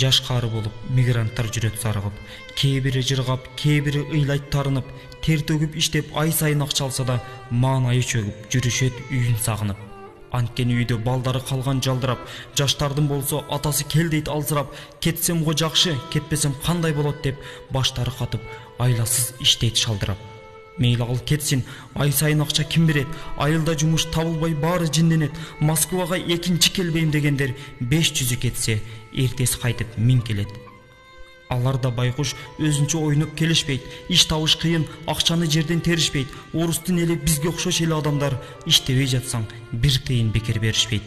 жаш кары болуп мигранттар жүрөт сарыгып, кээ бири жыргап, кээ бири ыйлайт тарынып, тер төгүп иштеп ай сайын акча алса да маанайы чөгүп, жүрүшөт үйүн сагынып. Анткени үйдө балдары калган жалдырап, жаштардын болсо атасы кел дейт алсырап, кетсем го жакшы, кетпесем кандай болот деп баштары катып, айласыз иштейт шалдырап. Мейли ал кетсин, ай сайын акча ким берет, айылда жумуш табылбай баары жинденет, Москвага экинчи келбейм дегендер 500 кетсе, эртеси кайтып 1000 келет. Алар да байкуш өзүнчө ойноп келишпейт, иш табыш кыйын, акчаны жерден теришпейт. Орустун эли бизге окшош эле адамдар, иштебей жатсаң бир тыйын бекер беришпейт.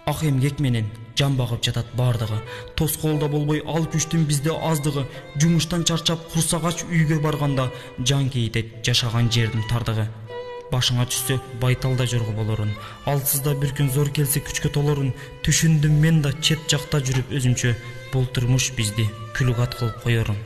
Ак эмгек менен жан багып жатат бардыгы, тоскоолдо болбой ал күчтүн бизде аздыгы, жумуштан чарчап курсагач үйгө барганда жан кейтет жашаган жердин тардыгы. Башыңа түшсө байталда жорго болорун, алсызда бир күн зор келсе күчкө толорун. Түшүндүм мен да чет жакта жүрүп өзүмчө, бул турмуш бизди күлүгат кылып коерун.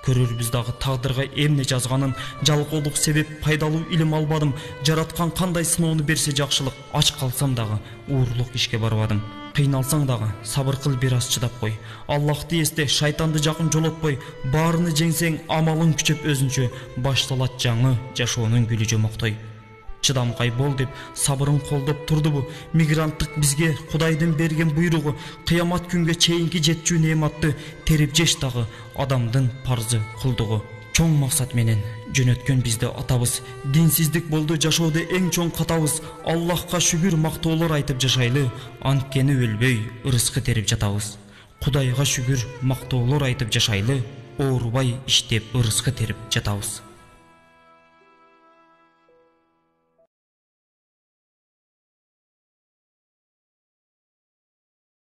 Көрөрбүз дагы тагдырга эмне жазганын, жалкоолук себеп пайдалуу илим албадым. Жараткан кандай сыноону берсе жакшылык, ач калсам дагы уурлук ишке барбадым. Кыйналсаң дагы сабыр кыл, бир аз чыдап кой. Аллахты эсте, шайтанды жакын жолотпой, баарыны жеңсең амалың күчөп өзүнчө, башталат жаңы жашоонун гүлү жомоктой. Чыдамкай бол деп сабырын колдоп турдубу? Мигранттык бизге Кудайдын берген буйругу, кыямат күнгө чейинки жетчү неаматты терип жеш дагы адамдын парзы кулдугу. Чоң максат менен жөнөткөн бизди атабыз, динсиздик болду жашоодо эң чоң катабыз. Аллахка шүгүр, мактоолор айтып жашайлы, анткени өлбөй ырыскы терип жатабыз. Кудайга шүгүр, мактоолор айтып жашайлы, оорубай иштеп ырыскы терип жатабыз.